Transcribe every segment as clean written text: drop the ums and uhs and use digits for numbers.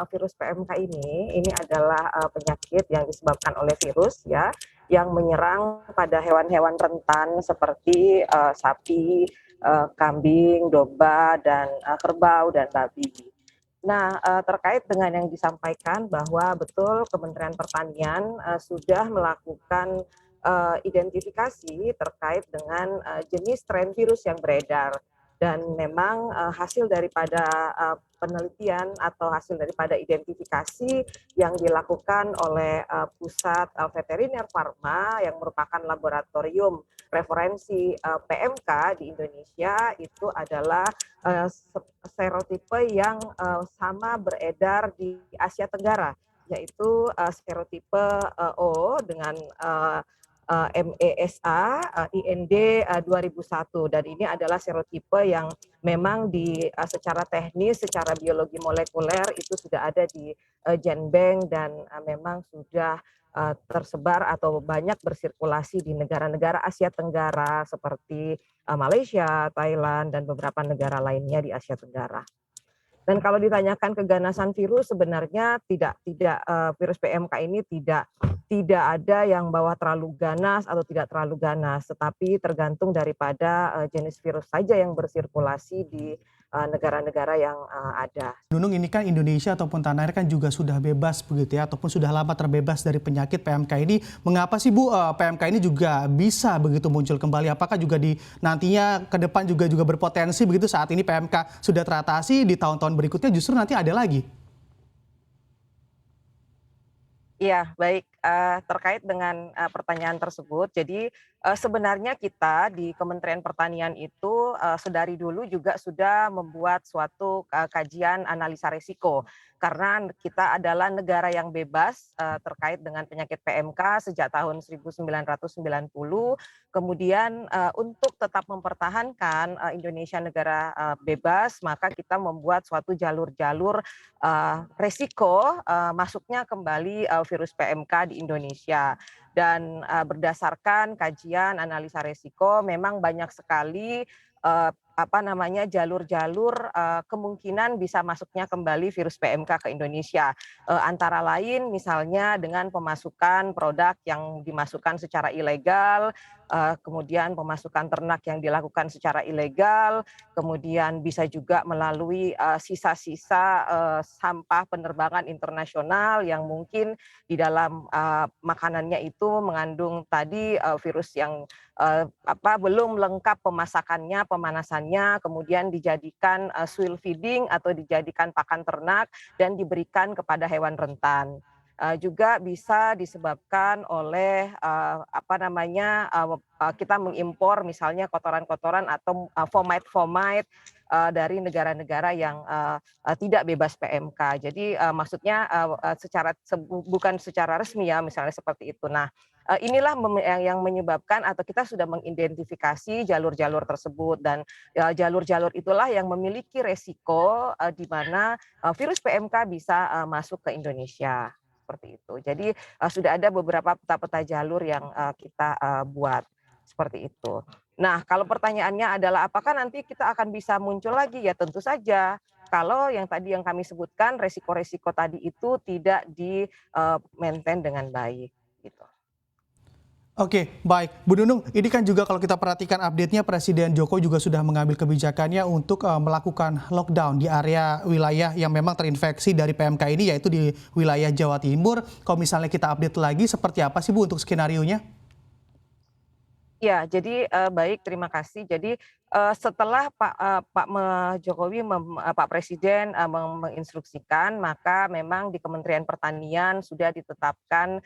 virus PMK ini adalah penyakit yang disebabkan oleh virus ya, yang menyerang pada hewan-hewan rentan seperti sapi, kambing, domba, dan kerbau dan babi. Nah, terkait dengan yang disampaikan bahwa betul Kementerian Pertanian sudah melakukan identifikasi terkait dengan jenis strain virus yang beredar dan memang hasil daripada penelitian atau hasil daripada identifikasi yang dilakukan oleh Pusat Veteriner Farma yang merupakan laboratorium referensi PMK di Indonesia itu adalah serotipe yang sama beredar di Asia Tenggara, yaitu serotipe O dengan MESA IND 2001, dan ini adalah serotipe yang memang secara teknis, secara biologi molekuler itu sudah ada di Genbank dan memang sudah tersebar atau banyak bersirkulasi di negara-negara Asia Tenggara seperti Malaysia, Thailand, dan beberapa negara lainnya di Asia Tenggara. Dan kalau ditanyakan keganasan virus, sebenarnya tidak virus PMK ini tidak ada yang bahwa terlalu ganas atau tidak terlalu ganas, tetapi tergantung daripada jenis virus saja yang bersirkulasi di negara-negara yang ada. Nunung, ini kan Indonesia ataupun tanah air kan juga sudah bebas begitu ya, ataupun sudah lama terbebas dari penyakit PMK ini. Mengapa sih Bu PMK ini juga bisa begitu muncul kembali? Apakah juga di nantinya ke depan juga berpotensi begitu saat ini PMK sudah teratasi, di tahun-tahun berikutnya justru nanti ada lagi? Iya, baik. Terkait dengan pertanyaan tersebut, jadi sebenarnya kita di Kementerian Pertanian itu sedari dulu juga sudah membuat suatu kajian analisa risiko, karena kita adalah negara yang bebas terkait dengan penyakit PMK sejak tahun 1990. Kemudian untuk tetap mempertahankan Indonesia negara bebas, maka kita membuat suatu jalur-jalur resiko masuknya kembali virus PMK di Indonesia. Dan berdasarkan kajian analisa resiko, memang banyak sekali jalur-jalur kemungkinan bisa masuknya kembali virus PMK ke Indonesia. Antara lain misalnya dengan pemasukan produk yang dimasukkan secara ilegal, kemudian pemasukan ternak yang dilakukan secara ilegal, kemudian bisa juga melalui sisa-sisa sampah penerbangan internasional yang mungkin di dalam makanannya itu mengandung tadi virus yang belum lengkap pemasakannya, pemanasannya, kemudian dijadikan swill feeding atau dijadikan pakan ternak dan diberikan kepada hewan rentan. Juga bisa disebabkan oleh kita mengimpor misalnya kotoran-kotoran atau fomite dari negara-negara yang tidak bebas PMK. Jadi maksudnya bukan secara resmi ya, misalnya seperti itu. Nah, inilah yang menyebabkan atau kita sudah mengidentifikasi jalur-jalur tersebut, dan jalur-jalur itulah yang memiliki resiko di mana virus PMK bisa masuk ke Indonesia. Seperti itu. Jadi sudah ada beberapa peta-peta jalur yang kita buat seperti itu. Nah, kalau pertanyaannya adalah apakah nanti kita akan bisa muncul lagi? Ya tentu saja. Kalau yang tadi yang kami sebutkan resiko-resiko tadi itu tidak di-maintain dengan baik gitu. Oke, baik. Bu Nunung, ini kan juga kalau kita perhatikan update-nya Presiden Jokowi juga sudah mengambil kebijakannya untuk melakukan lockdown di area wilayah yang memang terinfeksi dari PMK ini, yaitu di wilayah Jawa Timur. Kalau misalnya kita update lagi, seperti apa sih Bu untuk skenario-nya? Ya, jadi baik, terima kasih. Jadi setelah Jokowi, Pak Presiden menginstruksikan, maka memang di Kementerian Pertanian sudah ditetapkan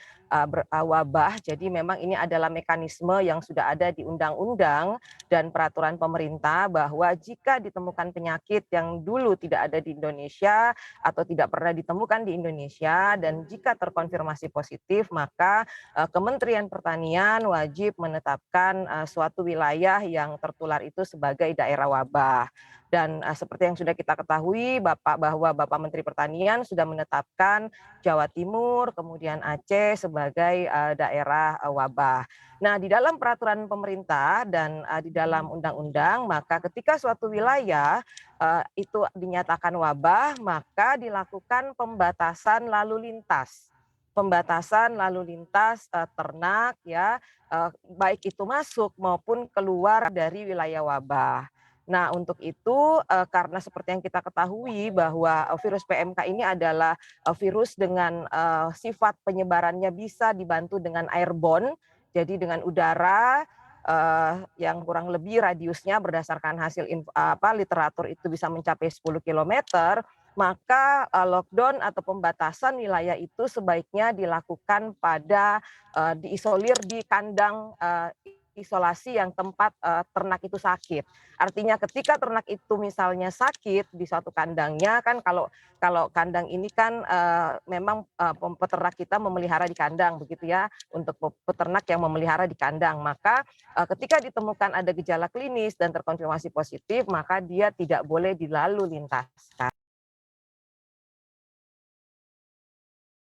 wabah. Jadi memang ini adalah mekanisme yang sudah ada di undang-undang dan peraturan pemerintah bahwa jika ditemukan penyakit yang dulu tidak ada di Indonesia atau tidak pernah ditemukan di Indonesia dan jika terkonfirmasi positif, maka Kementerian Pertanian wajib menetapkan suatu wilayah yang tertular itu sebagai daerah wabah. Dan seperti yang sudah kita ketahui bahwa Bapak Menteri Pertanian sudah menetapkan Jawa Timur, kemudian Aceh sebagai daerah wabah. Nah, di dalam peraturan pemerintah dan di dalam undang-undang, maka ketika suatu wilayah itu dinyatakan wabah, maka dilakukan pembatasan lalu lintas. Pembatasan lalu lintas ternak ya, baik itu masuk maupun keluar dari wilayah wabah. Nah, untuk itu karena seperti yang kita ketahui bahwa virus PMK ini adalah virus dengan sifat penyebarannya bisa dibantu dengan airborne, jadi dengan udara yang kurang lebih radiusnya berdasarkan hasil literatur itu bisa mencapai 10 kilometer, maka lockdown atau pembatasan wilayah itu sebaiknya dilakukan pada diisolir di kandang isolasi yang tempat ternak itu sakit. Artinya ketika ternak itu misalnya sakit di suatu kandangnya kan kalau kalau kandang ini kan memang peternak kita memelihara di kandang begitu ya, untuk peternak yang memelihara di kandang, maka ketika ditemukan ada gejala klinis dan terkonfirmasi positif, maka dia tidak boleh dilalu lintaskan.